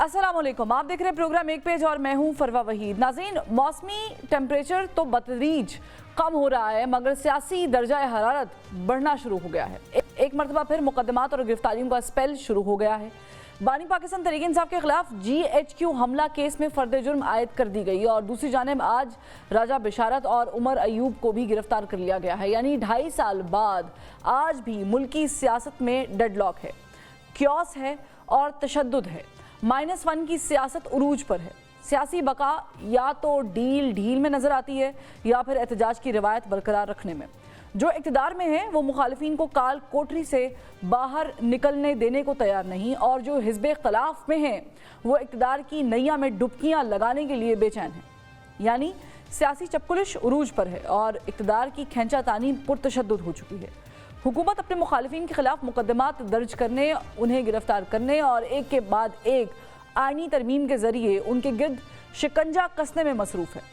अस्सलाम वालेकुम, आप देख रहे हैं प्रोग्राम एक पेज और मैं हूं फरवा वहीद। नाज़रीन, मौसमी टेम्परेचर तो बतदरीज कम हो रहा है मगर सियासी दर्जा हरारत बढ़ना शुरू हो गया है। एक मरतबा फिर मुकदमात और गिरफ्तारियों का स्पेल शुरू हो गया है। बानी पाकिस्तान तहरीक इंसाफ के खिलाफ GHQ हमला केस में फर्द जुर्म आयद कर दी गई और दूसरी जानिब आज राजा बिशारत और उमर अयूब को भी गिरफ्तार कर लिया गया है। यानी 2.5 साल बाद आज भी मुल्की सियासत में डेडलॉक है, क्योस है और तशद्दुद है। -1 की सियासत उरूज पर है। सियासी बका या तो ढील में नजर आती है या फिर एहतजाज की रिवायत बरकरार रखने में। जो इक़्तिदार में है वो मुखालिफिन को काल कोठरी से बाहर निकलने देने को तैयार नहीं और जो हिज़्ब इख्तिलाफ में हैं वो इक़्तिदार की नैया में डुबकियां लगाने के लिए बेचैन हैं। यानी सियासी चपकुलिश उरूज पर है और इक़्तिदार की खींचातानी पुरतशद्दुद हो चुकी है। हुकूमत अपने मुखालिफिन के खिलाफ मुकदमात दर्ज करने, उन्हें गिरफ्तार करने और एक के बाद एक आईनी तरमीम के जरिए उनके गिर्द शिकंजा कसने में मसरूफ़ है,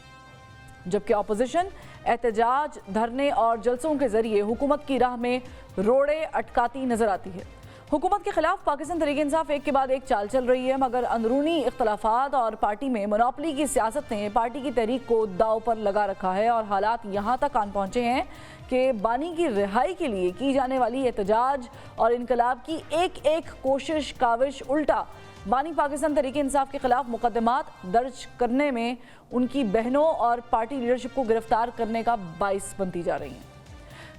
जबकि अपोजिशन एहतजाज, धरने और जलसों के जरिए हुकूमत की राह में रोड़े अटकाती नजर आती है। हुकूमत के खिलाफ पाकिस्तान तहरीक इंसाफ एक के बाद एक चाल चल रही है मगर अंदरूनी इख्तलाफात और पार्टी में मोनोपली की सियासत ने पार्टी की तहरीक को दाव पर लगा रखा है और हालात यहाँ तक आन पहुँचे हैं कि बानी की रिहाई के लिए की जाने वाली एहतजाज और इनकलाब की एक एक कोशिश काविश उल्टा बानी पाकिस्तान तहरीक इंसाफ के खिलाफ मुकदमात दर्ज करने में उनकी बहनों और पार्टी लीडरशिप को गिरफ्तार करने का बाइस बनती जा रही है।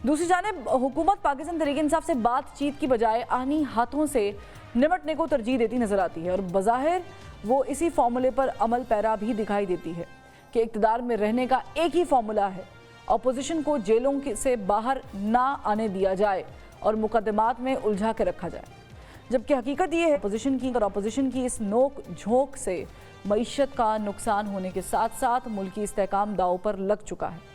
दूसरी जानिब हुकूमत पाकिस्तान तहरीक इंसाफ से बातचीत की बजाय आनी हाथों से निपटने को तरजीह देती नजर आती है और बज़ाहिर वो इसी फार्मूले पर अमल पैरा भी दिखाई देती है कि इक़्तिदार में रहने का एक ही फार्मूला है, अपोजिशन को जेलों से बाहर ना आने दिया जाए और मुकदमात में उलझा के रखा जाए। जबकि हकीकत ये है अपोजिशन की इस नोक झोंक से मईशत का नुकसान होने के साथ साथ मुल्की इस्तेहकाम दाव पर लग चुका है।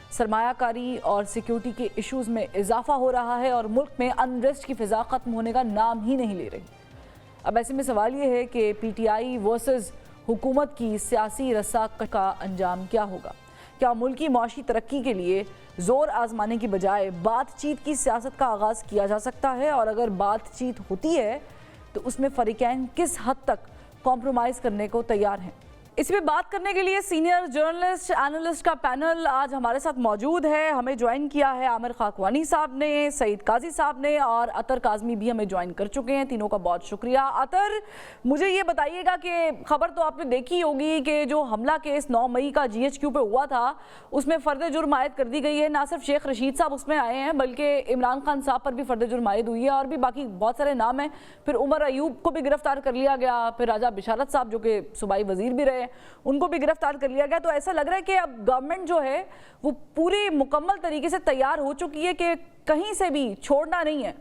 सरमायाकारी और सिक्योरिटी के इश्यूज़ में इजाफा हो रहा है और मुल्क में अनरेस्ट की फ़िज़ा ख़त्म होने का नाम ही नहीं ले रही। अब ऐसे में सवाल ये है कि PTI वर्सेस हुकूमत की सियासी रस्साकशी का अंजाम क्या होगा? क्या मुल्की मौशी तरक्की के लिए ज़ोर आजमाने की बजाय बातचीत की सियासत का आगाज़ किया जा सकता है? और अगर बातचीत होती है तो उसमें फ़रीक़ैन किस हद तक कॉम्प्रोमाइज़ करने को तैयार हैं? इस पर बात करने के लिए सीनियर जर्नलिस्ट एनालिस्ट का पैनल आज हमारे साथ मौजूद है। हमें ज्वाइन किया है आमिर खाकवानी साहब ने, सईद काजी साहब ने और अतर काज़मी भी हमें ज्वाइन कर चुके हैं। तीनों का बहुत शुक्रिया। अतर, मुझे ये बताइएगा कि खबर तो आपने देखी होगी कि जो हमला केस 9 मई का GHQ पे हुआ था उसमें फ़र्द जुर्म आयद कर दी गई है। ना सिर्फ शेख रशीद साहब उसमें आए हैं बल्कि इमरान खान साहब पर भी फ़र्द जुर्म आयद हुई है और भी बाकी बहुत सारे नाम हैं। फिर उमर अयूब को भी गिरफ्तार कर लिया गया, फिर राजा बिशारत साहब जो कि सूबाई वजीर भी रहे उनको भी गिरफ्तार कर लिया गया। तो ऐसा लग रहा है कि अब गवर्नमेंट जो है वो पूरी मुकम्मल तरीके से तैयार हो चुकी है कि कहीं से भी छोड़ना नहीं है।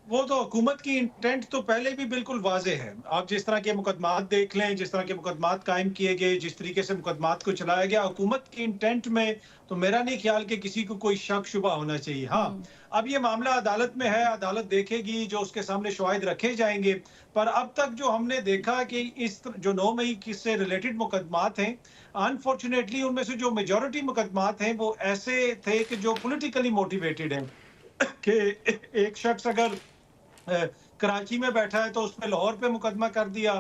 वो तो हुकूमत की इंटेंट तो पहले भी बिल्कुल वाज़ेह है। आप जिस तरह के मुकदमात देख लें, जिस तरह के मुकदमात कायम किए गए, जिस तरीके से मुकदमात को चलाया गया, हुकूमत की इंटेंट में तो मेरा नहीं ख्याल कि किसी को कोई शक शुबा होना चाहिए। हाँ, अब ये मामला अदालत में है, अदालत देखेगी, जो उसके सामने शवाहिद रखे जाएंगे। पर अब तक जो हमने देखा कि इस जो 9 मई से रिलेटेड मुकदमात हैं, अनफॉर्चुनेटली उनमें से जो मेजॉरिटी मुकदमात हैं वो ऐसे थे कि जो पॉलिटिकली मोटिवेटेड हैं कि एक शख्स अगर कराची में बैठा है तो उसमें लाहौर पे मुकदमा कर दिया,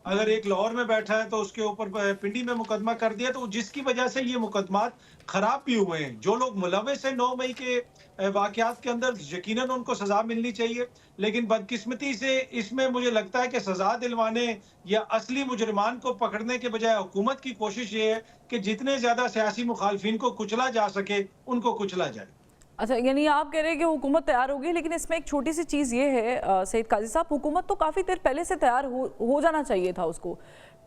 अगर एक लाहौर में बैठा है तो उसके ऊपर पिंडी में मुकदमा कर दिया, तो जिसकी वजह से ये मुकदमात खराब भी हुए हैं। जो लोग मुलविस हैं 9 मई के वाकयात के अंदर, यकीनन उनको सजा मिलनी चाहिए, लेकिन बदकिस्मती से इसमें मुझे लगता है कि सजा दिलवाने या असली मुजरिमान को पकड़ने के बजाय हुकूमत की कोशिश ये है कि जितने ज्यादा सियासी मुखालफिन को कुचला जा सके उनको कुचला जाए। अच्छा, यानी आप कह रहे हैं कि हुकूमत तैयार होगी, लेकिन इसमें एक छोटी सी चीज़ ये है सईद काजी साहब, हुकूमत तो काफ़ी देर पहले से तैयार हो जाना चाहिए था उसको।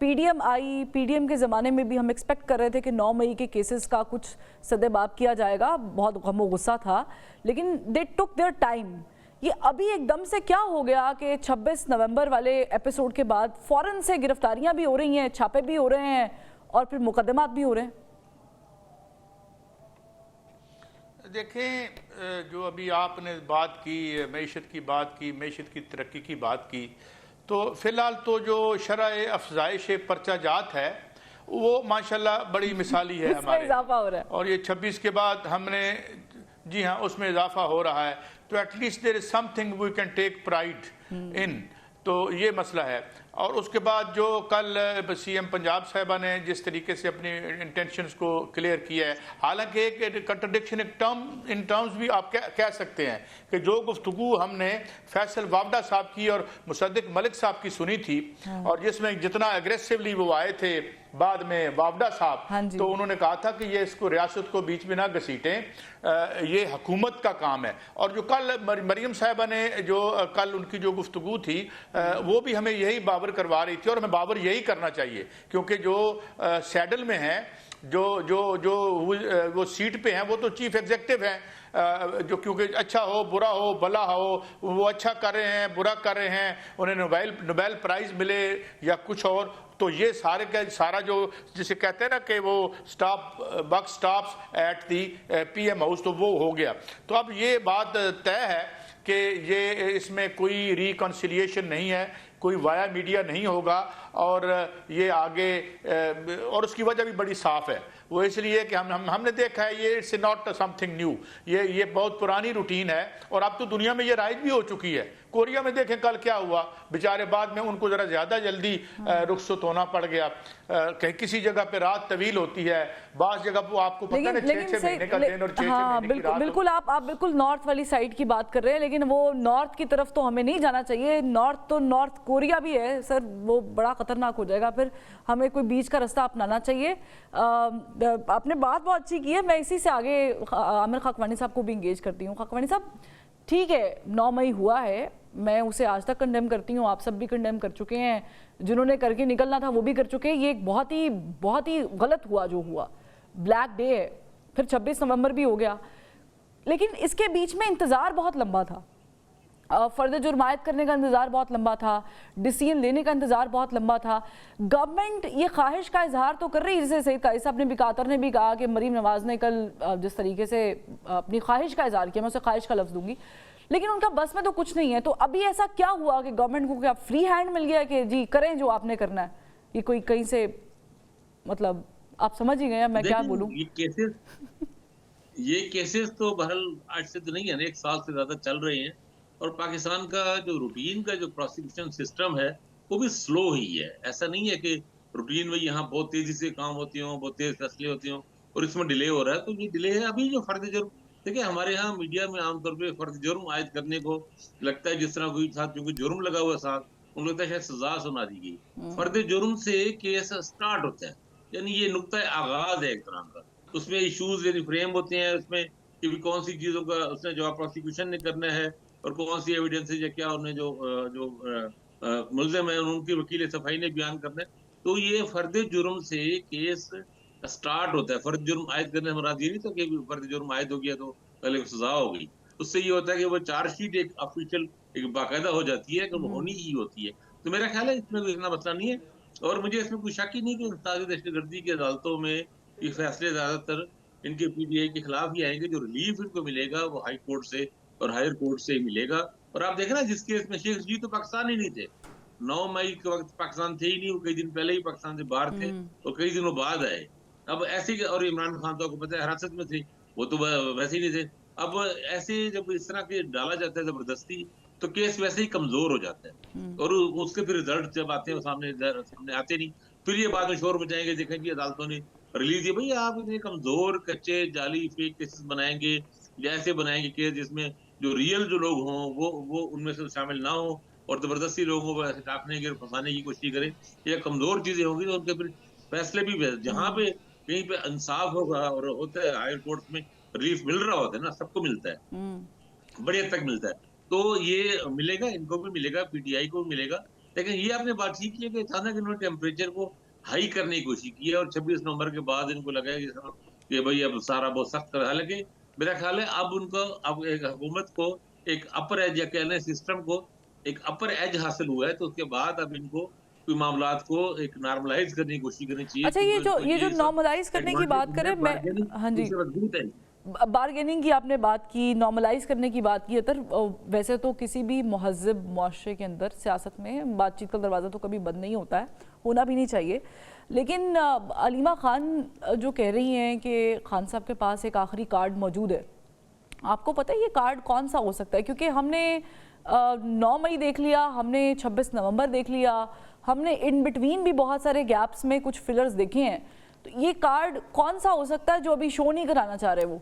PDM आई, PDM के ज़माने में भी हम एक्सपेक्ट कर रहे थे कि 9 मई के केसेस का कुछ सदेबाब किया जाएगा, बहुत गम व गुस्सा था, लेकिन दे टुक देयर टाइम। ये अभी एकदम से क्या हो गया कि 26 नवंबर वाले एपिसोड के बाद फ़ौरन से गिरफ्तारियाँ भी हो रही हैं, छापे भी हो रहे हैं और फिर मुकदमात भी हो रहे हैं? देखें, जो अभी आपने बात की मईशत की बात की, मईशत की तरक्की की बात की, तो फ़िलहाल तो जो शरह अफजाइश पर्चा जात है वो माशाल्लाह बड़ी मिसाली है हमारे, इजाफा हो रहा है और ये 26 के बाद हमने, जी हाँ, उसमें इजाफा हो रहा है। तो at least there is something we can take pride in. तो ये मसला है। और उसके बाद जो कल सीएम पंजाब साहिबा ने जिस तरीके से अपनी इंटेंशंस को क्लियर किया है, हालांकि एक कंट्रडिक्शन इन टर्म्स भी आप कह सकते हैं कि जो गुफ्तगू हमने फैसल वावडा साहब की और मुसद्दिक मलिक साहब की सुनी थी, और जिसमें जितना एग्रेसिवली वो आए थे बाद में वावडा साहब, तो उन्होंने कहा था कि ये इसको रियासत को बीच में ना घसीटें, ये हुकूमत का काम है। और जो कल मरियम साहिबा ने जो कल उनकी जो गुफ्तगू थी वो भी हमें यही बाबर करवा रही थी, और हमें बाबर यही करना चाहिए, क्योंकि जो सैडल में है, जो जो जो वो सीट पे हैं, वो तो चीफ एग्जीक्यूटिव हैं, जो क्योंकि अच्छा हो बुरा हो भला हो, वो अच्छा कर रहे हैं बुरा कर रहे हैं, उन्हें नोबेल प्राइज मिले या कुछ और, तो ये सारे का सारा जो जिसे कहते हैं ना कि वो buck stops at the PM house, तो वो हो गया। तो अब ये बात तय है कि ये इसमें कोई रिकॉन्सिलिएशन नहीं है, कोई वाया मीडिया नहीं होगा, और ये आगे और उसकी वजह भी बड़ी साफ है, वो इसलिए कि हमने देखा है ये इट्स नॉट समथिंग न्यू, ये बहुत पुरानी रूटीन है, और अब तो दुनिया में ये राइज भी हो चुकी है। कोरिया में देखें कल क्या हुआ, बेचारे बाद में उनको जरा ज्यादा जल्दी रुखसत होना पड़ गया, कहीं किसी जगह पे रात तवील होती है, बास जगह वो आपको पता है 6 महीने का दिन और 6 महीने की रात। बिल्कुल आप बिल्कुल नॉर्थ वाली साइड की बात कर रहे हैं, लेकिन वो नॉर्थ की तरफ तो हमें नहीं जाना चाहिए। नॉर्थ तो नॉर्थ कोरिया भी है सर, वो बड़ा खतरनाक हो जाएगा, फिर हमें कोई बीच का रास्ता अपनाना चाहिए। आपने बात बहुत अच्छी की है, मैं इसी से आगे आमिर खाकवानी साहब को भी इंगेज करती हूँ। खाकवानी साहब, ठीक है 9 मई हुआ है, मैं उसे आज तक कंडेम करती हूँ, आप सब भी कंडेम कर चुके हैं, जिन्होंने करके निकलना था वो भी कर चुके हैं। ये एक बहुत ही गलत हुआ जो हुआ, ब्लैक डे है, फिर 26 नवंबर भी हो गया, लेकिन इसके बीच में इंतज़ार बहुत लंबा था, फर्द जुर्मायत करने का इंतज़ार बहुत लंबा था, डिसीजन लेने का इंतज़ार बहुत लंबा था। गवर्नमेंट ये ख्वाहिश का इजहार तो कर रही है, जैसे सईद कायस साहब ने भी कातर ने भी कहा कि मरीम नवाज़ ने कल जिस तरीके से अपनी ख्वाहिश का इजहार किया, मैं उसे ख्वाहिश का लफ्ज़ दूंगी, लेकिन उनका बस में तो कुछ नहीं है। तो अभी ऐसा क्या हुआ कि गवर्नमेंट को क्या फ्री हैंड मिल गया कि जी करें जो आपने करना है? ये कोई कहीं से, मतलब आप समझ ही गए मैं क्या बोलूं। ये केसेस तो बहरहाल आज से तो नहीं है, 1 साल से ज्यादा चल रहे हैं, और पाकिस्तान का जो रूटीन का जो प्रोसिक्यूशन सिस्टम है वो भी स्लो ही है। ऐसा नहीं है कि रूटीन में यहाँ बहुत तेजी से काम होती हो, बहुत तेज फैसले होते हो और इसमें डिले हो रहा है। तो ये डिले है अभी जो फर्द जुर्म, देखिए हमारे यहाँ मीडिया में आमतौर पे फर्द जुर्म आयद करने को लगता है जिस तरह कोई साथ क्योंकि जुर्म लगा हुआ साथ, उनको लगता है शायद सजा सुना दी गई। फर्द जुर्म से केस स्टार्ट होता है, यानी ये नुक्ता आगाज है एक तरह का, उसमें इशूज यानी फ्रेम होते हैं, उसमें कि कौन सी चीजों का उसने जवाब प्रोसिक्यूशन ने करना है और कौन सी एविडेंस या क्या उन्हें जो मुल्जिम है उनकी वकील सफाई ने बयान करना है। तो ये फर्द जुर्म से केस स्टार्ट होता है। फर्द जुर्म आयद करने मुराद ये नहीं था कि फर्द जुर्म आयद हो गया तो पहले सजा हो गई, उससे ये होता है कि वो चार्जशीट एक ऑफिशियल एक बाकायदा हो जाती है, कि होनी ही होती है। तो मेरा ख्याल है इसमें कोई इतना मसला नहीं है, और मुझे इसमें कोई शक ही नहीं कि इंसानी दहशतगर्दी की अदालतों में ये फैसले ज्यादातर इनके पीटीआई के खिलाफ ही आएंगे। जो रिलीफ इनको मिलेगा वो हाई कोर्ट से और हायर कोर्ट से ही मिलेगा। और आप देख रहे हैं जिस केस में शेख जी तो पाकिस्तान ही नहीं थे, 9 मई के वक्त पाकिस्तान थे ही नहीं, वो कई दिन पहले ही पाकिस्तान से बाहर थे और कई दिनों बाद आए। अब ऐसे, और इमरान खान तो आपको पता है हिरासत में थे, वो तो वैसे ही नहीं थे। अब ऐसे जब इस तरह के डाला जाता है जबरदस्ती तो केस वैसे ही कमजोर हो जाता है, और उसके फिर रिजल्ट जब आते हैं सामने आते नहीं, फिर ये बाद में शोर मचाएंगे, देखें जी अदालतों ने रिलीज दिया। भैया आप इतने कमजोर कच्चे जाली फेक केसेस बनाएंगे या ऐसे बनाएंगे केस जिसमें जो रियल जो लोग हों वो उनमें से शामिल ना हो और जबरदस्ती लोगों को ऐसे टापने की और फंसाने की कोशिश करें, या कमजोर चीजें होंगी तो उनके फिर फैसले भी जहाँ पे कहीं पे इंसाफ होगा और होता है हायर कोर्ट में रिलीफ मिल रहा होता है ना, सबको मिलता है, बड़ी हद तक मिलता है। तो ये मिलेगा, इनको भी मिलेगा, पीटीआई को भी मिलेगा। लेकिन ये आपने बात ठीक की है कि अचानक इन्होंने टेम्परेचर को हाई करने की कोशिश की है और 26 नवंबर के बाद इनको लगा है कि भाई अब सारा बहुत सख्त कर। हालांकि मेरा ख्याल है अब उनको अब एक हुकूमत को एक अपर एज या कहने सिस्टम को एक अपर एज हासिल हुआ है, तो उसके बाद अब इनको कोई मामलात को एक नॉर्मलाइज करने की कोशिश करनी चाहिए। अच्छा, ये जो नॉर्मलाइज करने की बात करें, मैं हाँ जी बारगेनिंग की आपने बात की, नॉर्मलाइज करने की बात की, वैसे तो किसी भी महज़िब मुआशरे के अंदर सियासत में बातचीत का दरवाज़ा तो कभी बंद नहीं होता है, होना भी नहीं चाहिए। लेकिन अलीमा खान जो कह रही हैं कि खान साहब के पास एक आखिरी कार्ड मौजूद है, आपको पता है ये कार्ड कौन सा हो सकता है? क्योंकि हमने 9 मई देख लिया, हमने 26 नवंबर देख लिया, हमने इन बिटवीन भी बहुत सारे गैप्स में कुछ फिलर्स देखे हैं, तो ये कार्ड कौन सा हो सकता है जो अभी शो नहीं कराना चाह रहे वो?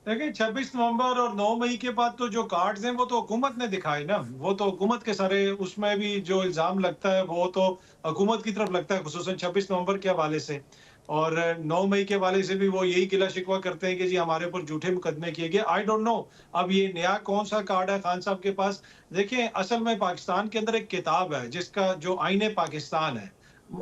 देखिए 26 नवंबर और 9 मई के बाद तो जो कार्ड्स हैं वो तो हुकूमत ने दिखाए ना, वो तो हुकूमत के सारे, उसमें भी जो इल्जाम लगता है वो तो हुकूमत की तरफ लगता है, खुसूसन 26 नवंबर के हवाले से। और 9 मई के हवाले से भी वो यही गिला शिकवा करते हैं कि जी हमारे ऊपर झूठे मुकदमे किए गए। आई डोंट नो अब ये नया कौन सा कार्ड है खान साहब के पास। देखिए असल में पाकिस्तान के अंदर एक किताब है जिसका जो आईने पाकिस्तान है,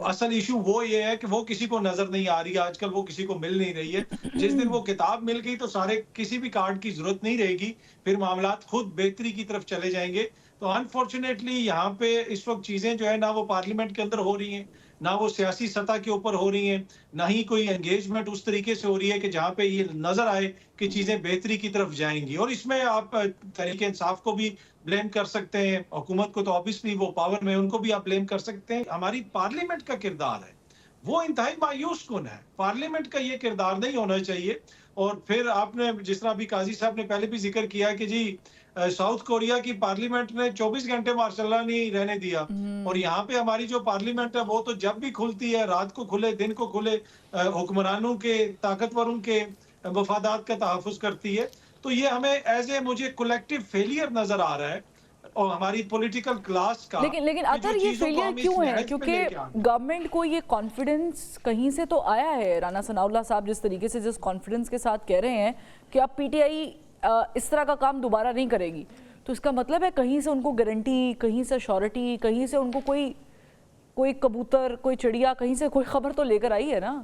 असल इशू वो ये है कि वो किसी को नजर नहीं आ रही है आजकल, वो किसी को मिल नहीं रही है। जिस दिन वो किताब मिल गई तो सारे किसी भी कार्ड की जरूरत नहीं रहेगी, फिर मामलात खुद बेहतरी की तरफ चले जाएंगे। तो अनफॉर्चुनेटली यहाँ पे इस वक्त चीजें जो है ना वो पार्लियामेंट के अंदर हो रही हैं, ना वो सियासी सतह के ऊपर हो रही हैं, ना ही कोई एंगेजमेंट उस तरीके से हो रही है कि जहाँ पे ये नजर आए कि चीजें बेहतरी की तरफ जाएंगी। और इसमें आप तहरीक इंसाफ को भी ब्लेम कर सकते हैं, हुकूमत को तो ऑब्वियसली वो पावर में, उनको भी आप ब्लेम कर सकते हैं। हमारी पार्लियामेंट का किरदार है वो इंतहाई मायूस कुन है, पार्लियामेंट का ये किरदार नहीं होना चाहिए। और फिर आपने जिस तरह अभी काजी साहब ने पहले भी जिक्र किया कि जी साउथ कोरिया की पार्लियामेंट ने 24 घंटे मार्शल नहीं रहने दिया, और यहाँ पे हमारी जो पार्लियामेंट है वो तो जब भी खुलती है, रात को खुले दिन को खुले, हुक्मरानों के, ताकतवरों के मफादात का तहफ़्फ़ुज़ करती है। तो ये हमें एज ए मुझे कलेक्टिव फेलियर नजर आ रहा है और हमारी पॉलिटिकल क्लास का। लेकिन अतर ये फेलियर क्यों है? क्योंकि गवर्नमेंट को ये कॉन्फिडेंस कहीं से तो आया है। राना सनाउल्लाह साहब जिस तरीके से जिस कॉन्फिडेंस के साथ कह रहे हैं कि अब पीटीआई इस तरह का काम दोबारा नहीं करेगी, तो इसका मतलब है कहीं से उनको गारंटी, कहीं से श्योरिटी, कहीं से उनको कोई कबूतर, कोई चिड़िया, कहीं से कोई खबर तो लेकर आई है ना।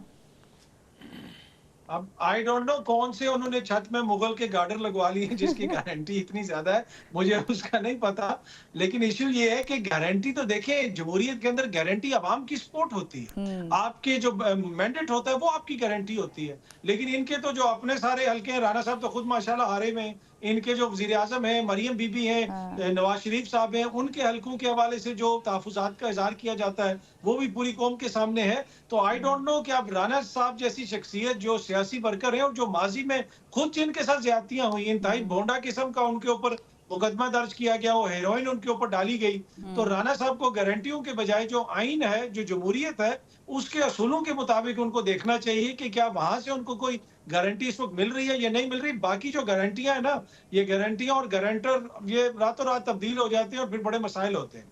अब आई डोंट नो कौन से उन्होंने छत में मुगल के गार्डर लगवा लिए हैं जिसकी गारंटी इतनी ज्यादा है, मुझे उसका नहीं पता। लेकिन इश्यू ये है कि गारंटी तो देखें, जमहूरियत के अंदर गारंटी अवाम की सपोर्ट होती है, आपके जो मैंडेट होता है वो आपकी गारंटी होती है। लेकिन इनके तो जो अपने सारे हल्के हैं, राना साहब तो खुद माशाल्लाह हारे में, इनके जो वजीर आजम है, मरियम बीबी हैं, नवाज शरीफ साहब हैं, उनके हल्कों के हवाले से जो तहफुजात का इजहार किया जाता है वो भी पूरी कौम के सामने है। तो आई डोंट नो कि अब राना साहब जैसी शख्सियत जो सियासी वर्कर है और जो माजी में खुद जिनके साथ ज्यादतियां हुई, इंतहाई भोंडा किस्म का उनके ऊपर मुकदमा दर्ज किया गया, वो हेरोइन उनके ऊपर डाली गई, तो राना साहब को गारंटियों के बजाय जो आइन है, जो जमहूरियत है, उसके असूलों के मुताबिक उनको देखना चाहिए कि क्या वहां से उनको कोई गारंटी इस वक्त मिल रही है या नहीं मिल रही। बाकी जो गारंटियां है ना, ये गारंटियां और गारंटर ये रातों रात तब्दील हो जाते हैं और फिर बड़े मसाइल होते हैं।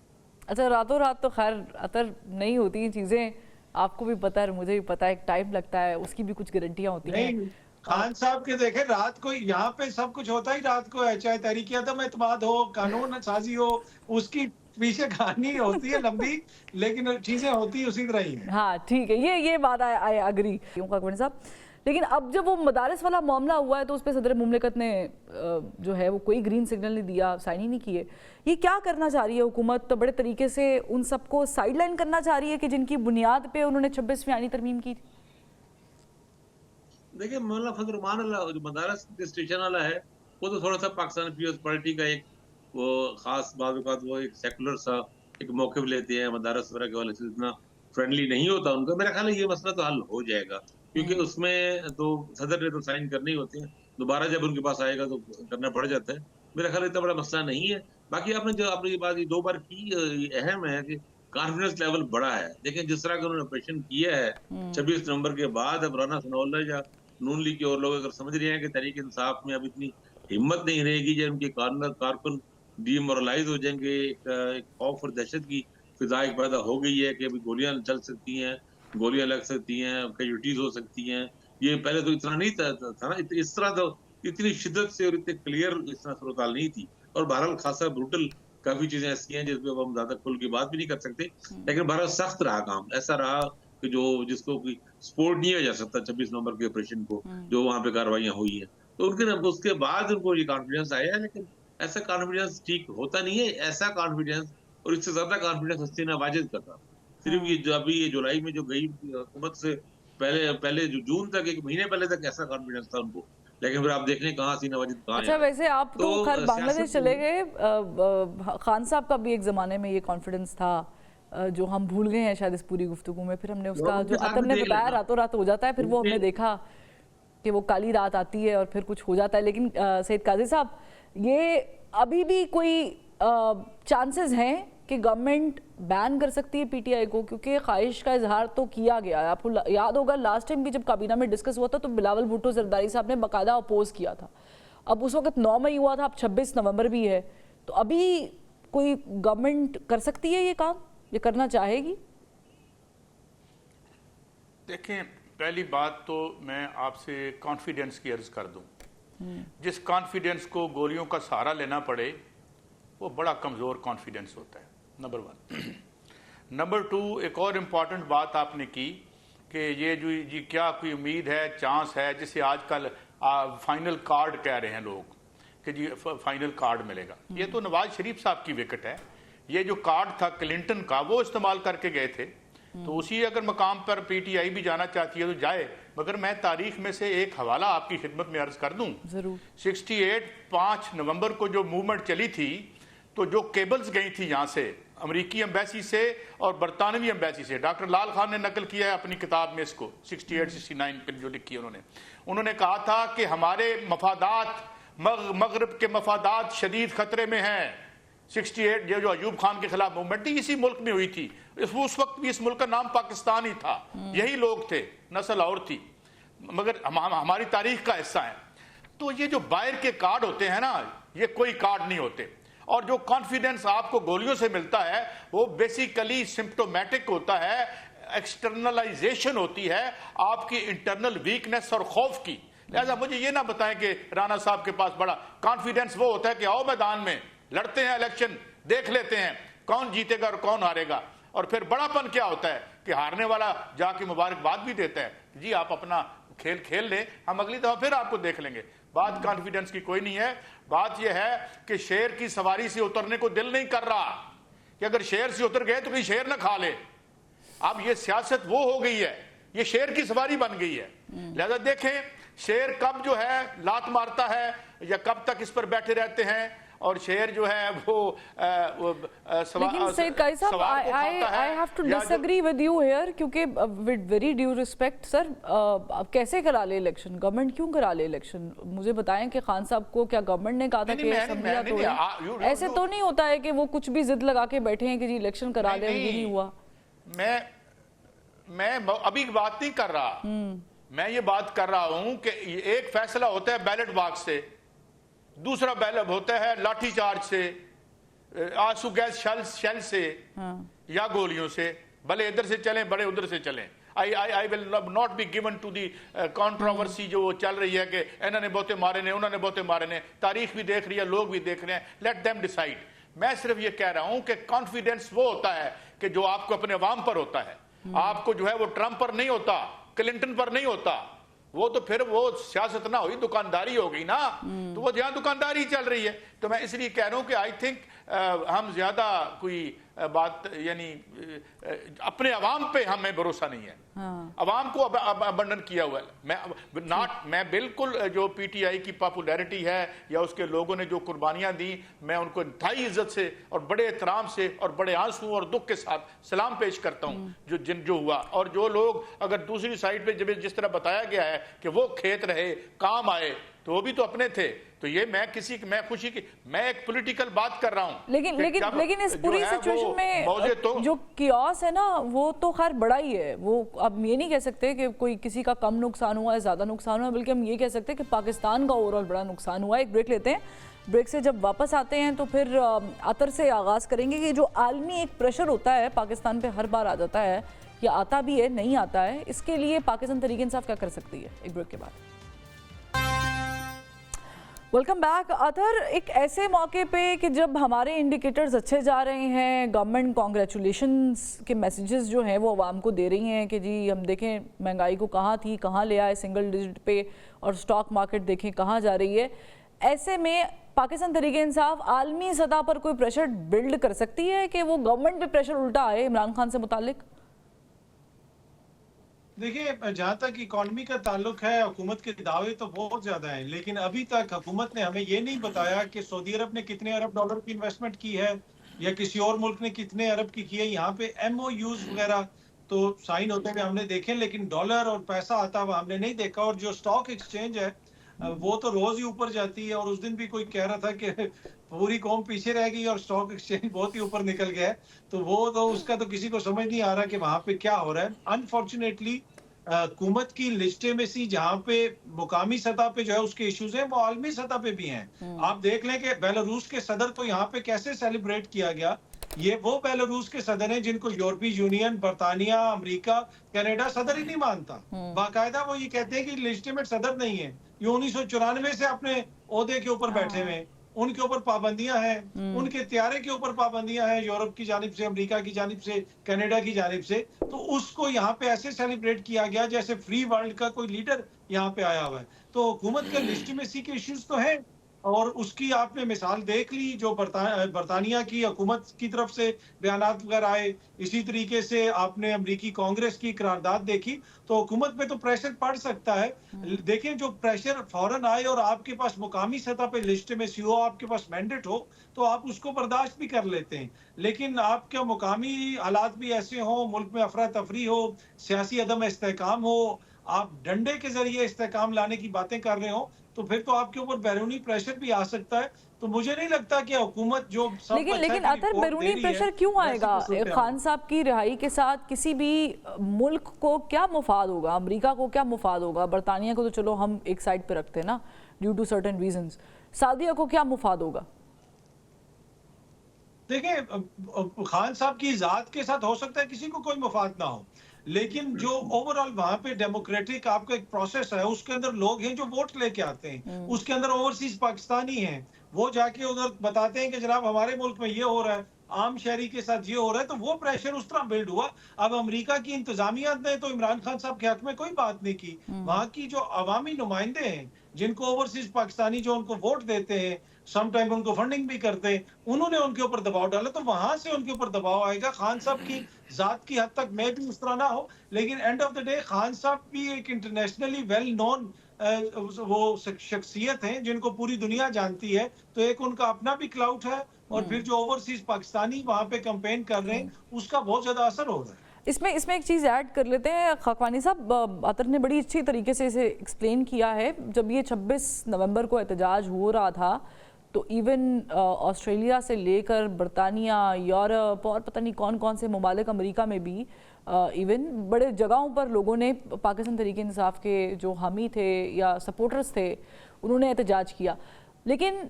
अच्छा, रातों रात तो खैर अतर नहीं होती चीजें, आपको भी पता है, मुझे भी पता है, एक टाइम लगता है, उसकी भी कुछ गारंटियां होती हैं। खान साहब के देखे रात को यहाँ पे सब कुछ होता ही रात को है, चाहे तहरीक अदम एतमाद हो, कानून साजी हो, उसकी पीछे कहानी होती है लंबी, लेकिन चीजें होती उसी तरह ही है। हाँ ठीक है, ये बात आई अग्री साहब। लेकिन अब जब वो मदारिस वाला मामला हुआ है तो उस पर सदर मुमलिकत ने जो है वो कोई ग्रीन सिग्नल नहीं दिया, साइन ही नहीं किए। ये क्या करना चाह रही है हुकूमत? तो बड़े तरीके से उन सबको साइडलाइन करना चाह रही है कि जिनकी बुनियाद पे उन्होंने 26वीं आईनी तरमीम की थी। देखिए मौलाना फजल रहमान जो मदारस स्टेशन वाला है वो तो थोड़ा सा पाकिस्तान पीपल्स पार्टी का एक वो खास बात, वो एक सेकुलर सा एक मौक़िफ़ लेते हैं मदारस वगैरह के वाले से, इतना फ्रेंडली नहीं होता उनका। मेरा ख्याल है ये मसला तो हल हो जाएगा, क्योंकि उसमें तो सदर ने तो साइन करने ही होते हैं, दोबारा जब उनके पास आएगा तो करना पड़ जाता है। मेरा ख्याल इतना बड़ा मसला नहीं है। बाकी आपने ये बात दो बार की, अहम है कि कॉन्फिडेंस लेवल बड़ा है। देखें जिस तरह का उन्होंने ऑपरेशन किया है 26 नवंबर के बाद, अब राना सनाउल्लाह या नून लीग के और लोग अगर समझ रहे हैं कि तहरीक इंसाफ में अब इतनी हिम्मत नहीं रहेगी, जब उनके कारकुन डीमोरलाइज हो जाएंगे, एक खौफ और दहशत की फिजा एक पैदा हो गई है कि अभी गोलियां चल सकती हैं, गोलियां लग सकती हैं, कैजुअल्टीज हो सकती हैं। ये पहले तो इतना नहीं था ना, इस तरह तो इतनी शिद्दत से और इतने क्लियर इस तरह सूरत नहीं थी। और बहरहाल खासा ब्रूटल काफी चीजें ऐसी हैं जिसपे हम ज्यादा खुल की बात भी नहीं कर सकते, लेकिन बहरहाल सख्त रहा काम, ऐसा रहा कि जो जिसको कोई सपोर्ट नहीं किया जा सकता 26 नवंबर के ऑपरेशन को, जो वहां पे कार्रवाइयां हुई हैं। तो उसके बाद उनको ये कॉन्फिडेंस आया है, लेकिन ऐसा कॉन्फिडेंस ठीक होता नहीं है। ऐसा कॉन्फिडेंस और इससे ज्यादा कॉन्फिडेंस हसीना वाजिद का था। सिर्फ ये जो अभी ये जुलाई में जो गई हुकूमत से पहले जो जून तक, एक महीने पहले तक ऐसा कॉन्फिडेंस था उनको, लेकिन फिर आप देख लें कहाँ हसीना वाजिद कहाँ। अच्छा, वैसे आप तो खैर बांग्लादेश चले गए, खान साहब का भी एक जमाने में ये कॉन्फिडेंस था जो हम भूल गए हैं शायद इस पूरी गुफ्तगू में। फिर हमने उसका जो अतर ने बताया रातों रात हो जाता है, फिर वो हमने देखा कि वो काली रात आती है और फिर कुछ हो जाता है। लेकिन सैयद काजी साहब, ये अभी भी कोई चांसेस हैं कि गवर्नमेंट बैन कर सकती है पीटीआई को, क्योंकि ख्वाहिश का इजहार तो किया गया है। आपको याद होगा लास्ट टाइम भी जब काबीना में डिस्कस हुआ था तो बिलावल भुट्टो जरदारी साहब ने बाकायदा अपोज किया था। अब उस वक्त 9 मई हुआ था, अब 26 नवंबर भी है, तो अभी कोई गवर्नमेंट कर सकती है ये काम, ये करना चाहेगी? देखें, पहली बात तो मैं आपसे कॉन्फिडेंस की अर्ज कर दूं। जिस कॉन्फिडेंस को गोलियों का सहारा लेना पड़े वो बड़ा कमज़ोर कॉन्फिडेंस होता है, नंबर 1। नंबर 2, एक और इम्पॉर्टेंट बात आपने की कि ये जो जी क्या कोई उम्मीद है, चांस है, जिसे आजकल फाइनल कार्ड कह रहे हैं लोग कि जी फाइनल कार्ड मिलेगा। ये तो नवाज शरीफ साहब की विकेट है। ये जो कार्ड था क्लिंटन का वो इस्तेमाल करके गए थे, तो उसी अगर मकाम पर पीटीआई भी जाना चाहती है तो जाए। मगर मैं तारीख में से एक हवाला आपकी खिदमत में अर्ज कर दूं। जरूर। 5 नवंबर को जो मूवमेंट चली थी, तो जो केबल्स गई थी यहाँ से, अमेरिकी एम्बेसी से और बरतानवी एम्बेसी से, डॉक्टर लाल खान ने नकल किया है अपनी किताब में इसको, 68-69 पे जो लिखी है उन्होंने कहा था कि हमारे मफादात, मगरब के मफादात शदीद खतरे में हैं। 68 जो अयूब खान के खिलाफ मूवमेंट थी इसी मुल्क में हुई थी। उस वक्त भी इस मुल्क का नाम पाकिस्तान ही था, यही लोग थे, नस्ल और थी, मगर हमारी तारीख का हिस्सा है। तो ये जो बाहर के कार्ड होते हैं ना, ये कोई कार्ड नहीं होते। और जो कॉन्फिडेंस आपको गोलियों से मिलता है वो बेसिकली सिम्प्टोमेटिक होता है, एक्सटर्नलाइजेशन होती है आपकी इंटरनल वीकनेस और खौफ की। लिहाजा मुझे ये ना बताएं कि राणा साहब के पास बड़ा कॉन्फिडेंस वो होता है कि आओ मैदान में लड़ते हैं, इलेक्शन देख लेते हैं कौन जीतेगा और कौन हारेगा। और फिर बड़ापन क्या होता है कि हारने वाला जाके मुबारकबाद भी देता है, जी आप अपना खेल खेल लें, हम अगली दफा फिर आपको देख लेंगे। बात कॉन्फिडेंस की कोई नहीं है। बात यह है कि शेर की सवारी से उतरने को दिल नहीं कर रहा कि अगर शेर से उतर गए तो कहीं शेर ना खा ले। अब ये सियासत वो हो गई है, ये शेर की सवारी बन गई है। लिहाजा देखें शेर कब जो है लात मारता है या कब तक इस पर बैठे रहते हैं, और शेर जो है वो लेकिन Saeed Qazi sahab, I have to disagree with you here, क्योंकि with very due respect sir, कैसे करा ले इलेक्शन, गवर्नमेंट क्यों करा ले इलेक्शन? मुझे बताएं कि खान साहब को क्या गवर्नमेंट ने कहा था कि असेंबलियां तोड़ें? ऐसे तो नहीं होता है कि वो कुछ भी जिद लगा के बैठे हैं कि जी इलेक्शन करा ले, ये नहीं हुआ। मैं अभी बात नहीं कर रहा, मैं ये बात कर रहा हूं कि एक फैसला होता है बैलेट बॉक्स से, दूसरा बैलेट होता है लाठीचार्ज से, आंसू गैस शेल से, या गोलियों से, भले इधर से चलें बड़े उधर से चलें। I will not be given to the controversy जो चल रही है कि इन्होंने बहुते मारे ने, उन्होंने बहुते मारे ने। तारीख भी देख रही है, लोग भी देख रहे हैं, लेट देम डिसाइड। मैं सिर्फ ये कह रहा हूं कि कॉन्फिडेंस वो होता है कि जो आपको अपने अवाम पर होता है, आपको जो है वो ट्रंप पर नहीं होता, क्लिंटन पर नहीं होता। वो तो फिर वो सियासत ना हुई, दुकानदारी हो गई ना, तो वो जहां दुकानदारी चल रही है। तो मैं इसलिए कह रहा हूं कि आई थिंक हम ज्यादा कोई बात यानी अपने अवाम पे हमें भरोसा नहीं है। अवाम को अबंडन किया हुआ है। मैं बिल्कुल जो पीटीआई की पॉपुलैरिटी है या उसके लोगों ने जो कुर्बानियां दी, मैं उनको इंतहाई इज्जत से और बड़े एहतराम से और बड़े आंसू और दुख के साथ सलाम पेश करता हूं जो हुआ। और जो लोग अगर दूसरी साइड पे जब जिस तरह बताया गया है कि वो खेत रहे, काम आए, तो वो भी तो अपने थे। तो ये मैं खुशी की मैं एक पॉलिटिकल बात कर रहा हूं। लेकिन इस पूरी सिचुएशन में तो जो कियोस है ना, वो तो खैर बड़ा ही है। वो अब ये नहीं कह सकते कि कोई किसी का कम नुकसान हुआ है, ज्यादा नुकसान हुआ है, बल्कि हम ये कह सकते हैं कि पाकिस्तान का ओवरऑल बड़ा नुकसान हुआ है। एक ब्रेक लेते हैं, ब्रेक से जब वापस आते हैं तो फिर अतर से आगाज करेंगे कि जो आलमी एक प्रेशर होता है पाकिस्तान पे हर बार आ जाता है, या आता भी है, नहीं आता है, इसके लिए पाकिस्तान तहरीक इंसाफ क्या कर सकती है? एक ब्रेक के बाद वेलकम बैक। अतर, एक ऐसे मौके पे कि जब हमारे इंडिकेटर्स अच्छे जा रहे हैं, गवर्नमेंट कॉन्ग्रेचुलेशंस के मैसेजेस जो हैं वो आवाम को दे रही हैं कि जी हम देखें महंगाई को कहाँ थी कहाँ ले आए सिंगल डिजिट पे, और स्टॉक मार्केट देखें कहाँ जा रही है। ऐसे में पाकिस्तान तहरीक इंसाफ आलमी सतह पर कोई प्रेशर बिल्ड कर सकती है कि वो गवर्नमेंट पे प्रेशर उल्टा आए इमरान खान से मुतालिक? देखिए, जहां तक इकोनॉमी का ताल्लुक है, हुकूमत के दावे तो बहुत ज्यादा हैं, लेकिन अभी तक हुकूमत ने हमें ये नहीं बताया कि सऊदी अरब ने कितने अरब डॉलर की इन्वेस्टमेंट की है या किसी और मुल्क ने कितने अरब की है। यहाँ पे MOUs वगैरह तो साइन होते हुए हमने देखे, लेकिन डॉलर और पैसा आता हुआ हमने नहीं देखा। और जो स्टॉक एक्सचेंज है वो तो रोज ही ऊपर जाती है, और उस दिन भी कोई कह रहा था कि पूरी कौम पीछे रह गई और स्टॉक एक्सचेंज बहुत ही ऊपर निकल गया है। तो वो तो उसका तो किसी को समझ नहीं आ रहा कि वहां पे क्या हो रहा है। अनफॉर्चुनेटली हुकूमत की लिजिटिमेसी जहां पे मुकामी सतह पे जो है उसके इश्यूज हैं, वो आलमी सतह पे भी हैं। आप देख लें कि बेलारूस के सदर को यहाँ पे कैसे सेलिब्रेट किया गया। ये वो बेलारूस के सदर हैं जिनको यूरोपीय यूनियन, बर्तानिया, अमेरिका, कनाडा सदर ही नहीं मानता। बाकायदा वो ये कहते हैं कि लेजिटिमेट सदर नहीं है। ये 1994 से अपने ओहदे के ऊपर बैठे हुए हैं। उनके ऊपर पाबंदियां हैं, उनके त्यारे के ऊपर पाबंदियां हैं, यूरोप की जानिब से, अमेरिका की जानिब से, कनाडा की जानिब से। तो उसको यहाँ पे ऐसे सेलिब्रेट किया गया जैसे फ्री वर्ल्ड का कोई लीडर यहाँ पे आया हुआ है। तो हुकूमत के लिजिटिमेसी के इश्यूज तो हैं, और उसकी आपने मिसाल देख ली जो बरतानिया की हुकूमत की तरफ से बयानात वगैरह आए। इसी तरीके से आपने अमरीकी कांग्रेस की करारदाद देखी। तो हुकूमत पे तो प्रेशर पड़ सकता है। देखें, जो प्रेशर फौरन आए और आपके पास मुकामी सतह पे लिजिटिमेसी हो, आपके पास मैंडेट हो, तो आप उसको बर्दाश्त भी कर लेते हैं। लेकिन आपके मुकामी हालात भी ऐसे हो, मुल्क में अफरा तफरी हो, सियासी अदम इस्तेहकाम हो, आप डंडे के जरिए इस्तेहकाम लाने की बातें कर रहे हो, तो फिर तो आपके ऊपर बैरूनी प्रेशर भी आ सकता है। तो मुझे नहीं लगता कि हुकूमत जो सब लेकिन अच्छा लेकिन की अतर रिपोर्ट बैरूनी दे रही प्रेशर है, क्यों वैसी आएगा? तो सूरत हाल खान साहब की रिहाई के साथ किसी भी मुल्क को क्या मुफाद होगा? अमेरिका को क्या मुफाद होगा? बरतानिया को तो चलो हम एक साइड पे रखते हैं ना, ड्यू टू सर्टेन रीजंस। सऊदीया को क्या मुफाद होगा? देखिए, खान साहब की जात के साथ हो सकता है किसी को कोई मुफाद ना हो, लेकिन जो ओवरऑल वहां पे डेमोक्रेटिक आपका एक प्रोसेस है, उसके अंदर लोग हैं जो वोट लेके आते हैं। उसके अंदर ओवरसीज पाकिस्तानी हैं, वो जाके उधर बताते हैं कि जनाब हमारे मुल्क में ये हो रहा है, आम शहरी के साथ ये हो रहा है। तो वो प्रेशर उस तरह बिल्ड हुआ। अब अमेरिका की इंतजामिया ने तो इमरान खान साहब के हक में कोई बात नहीं की। वहां की जो अवामी नुमाइंदे हैं, जिनको ओवरसीज पाकिस्तानी जो उनको वोट देते हैं, सम टाइम उनको फंडिंग भी करते हैं, उन्होंने उनके ऊपर दबाव डाला। तो वहां से उनके ऊपर दबाव आएगा। खान साहब की जात की हद तक मैं भी उस तरह ना हो, लेकिन end of the day Khan साहब भी एक इंटरनेशनली वेल नोन वो शख्सियत हैं जिनको पूरी दुनिया जानती है। तो एक उनका अपना भी क्लाउट है, और फिर जो ओवरसीज पाकिस्तानी वहां पे कैंपेन कर रहे हैं, उसका बहुत ज्यादा असर हो रहा है। इसमें एक चीज़ ऐड कर लेते हैं। खाकवानी साहब, अतर ने बड़ी अच्छी तरीके से इसे एक्सप्लेन किया है। जब ये 26 नवंबर को एहतजाज हो रहा था, तो इवन ऑस्ट्रेलिया से लेकर बरतानिया, यूरोप और पता नहीं कौन कौन से ममालिक, अमेरिका में भी इवन बड़े जगहों पर लोगों ने पाकिस्तान तहरीक इंसाफ के जो हामी थे या सपोर्टर्स थे, उन्होंने एहतजाज किया। लेकिन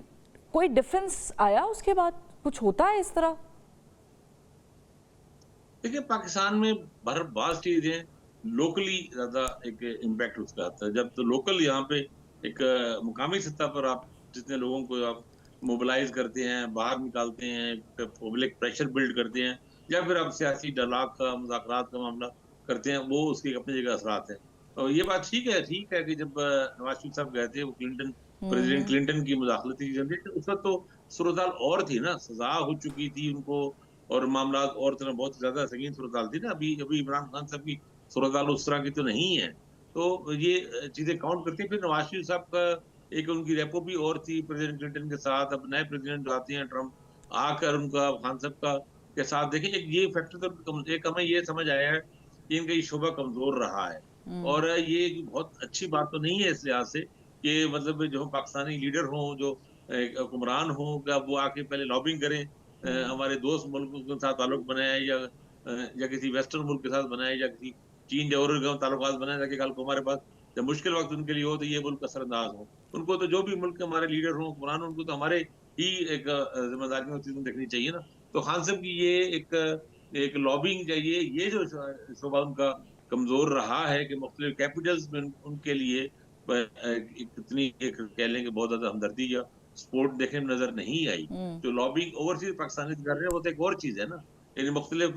कोई डिफरेंस आया उसके बाद? कुछ होता है इस तरह? देखिए, पाकिस्तान में बहुत चीजें लोकली ज्यादा एक इम्पैक्ट उसका आता है। जब तो लोकल यहाँ पे एक मुकामी सतह पर आप जितने लोगों को आप मोबिलाइज करते हैं, बाहर निकालते हैं, पब्लिक प्रेशर बिल्ड करते हैं, या फिर आप सियासी डायलॉग का, मुज़ाकरात का मामला करते हैं, वो उसकी अपनी जगह असरात है। और ये बात ठीक है कि जब नवाज शरीफ साहब गए थे, वो प्रेसिडेंट क्लिंटन की मुदाखलती की जनरल, उस वक्त तो सूरत-हाल और थी ना, सजा हो चुकी थी उनको, और मामला और तरह बहुत ज्यादा संगीन सूरत-हाल थी ना। अभी अभी इमरान खान साहब की सूरत-हाल उस तरह की तो नहीं है। तो ये चीजें काउंट करती हैं। फिर नवाज शरीफ साहब का एक उनकी रेपो भी और थी प्रेसिडेंट क्लिंटन के साथ। अब नए प्रेसिडेंट जो आते हैं, ट्रम्प, आकर उनका खान साहब का के साथ देखें, एक फैक्टर तो एक हमें ये समझ आया है कि इनका ये शोबा कमजोर रहा है। और ये बहुत अच्छी बात तो नहीं है इस लिहाज से कि मतलब जो पाकिस्तानी लीडर हों, जो हुक्मरान हों, क्या वो आके पहले लॉबिंग करें, हमारे दोस्त मुल्कों के साथ ताल्लुक बनाए, या किसी वेस्टर्न मुल्क के साथ बनाए, या किसी चीन या और ताल्लुकात बनाए, ताकि कल को हमारे पास जब मुश्किल वक्त उनके लिए हो तो ये मुल्क असरअंदाज हो। उनको तो जो भी मुल्क के हमारे लीडर हों, हुक्मरान, उनको तो हमारे ही एक जिम्मेदारियों चीजें देखनी चाहिए ना। तो खान साहब की ये एक लॉबिंग चाहिए, ये जो शोबा उनका कमजोर रहा है कि मुख्तलिफ कैपिटल्स में उनके लिए इतनी एक कह लें कि बहुत ज्यादा हमदर्दी या सपोर्ट देखने में नजर नहीं आई। जो लॉबिंग ओवरसीज पाकिस्तानी कर रहे हैं, वो तो एक और चीज है ना। यानी मुख्तलिफ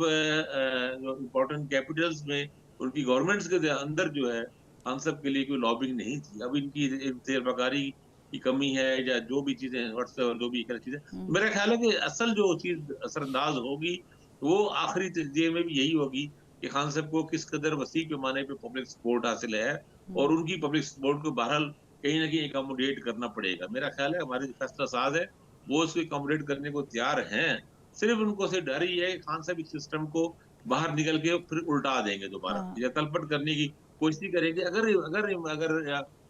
जो इम्पोर्टेंट कैपिटल्स में उनकी गवर्नमेंट्स के अंदर जो है खान साहब के लिए कोई लॉबिंग नहीं थी। अब इनकी तेलबकारी की कमी है, या जो भी चीजें व्हाट्सएप, जो भी चीजें, मेरा ख्याल है कि असल जो चीज असरअंदाज होगी वो आखिरी तजज़िये में भी यही होगी कि खान साहब को किस कदर वसी पैमाने पे पब्लिक सपोर्ट हासिल है, और उनकी पब्लिक सपोर्ट को बहरहाल कहीं ना कहीं एकोमोडेट करना पड़ेगा। मेरा ख्याल है हमारे फैसला साज है, वो उसको एकोमोडेट करने को तैयार हैं। सिर्फ उनको से डर ही है कि खान साहब इस सिस्टम को बाहर निकल के फिर उल्टा देंगे दोबारा, या तलपट करने की कोशिश करेंगे। अगर अगर अगर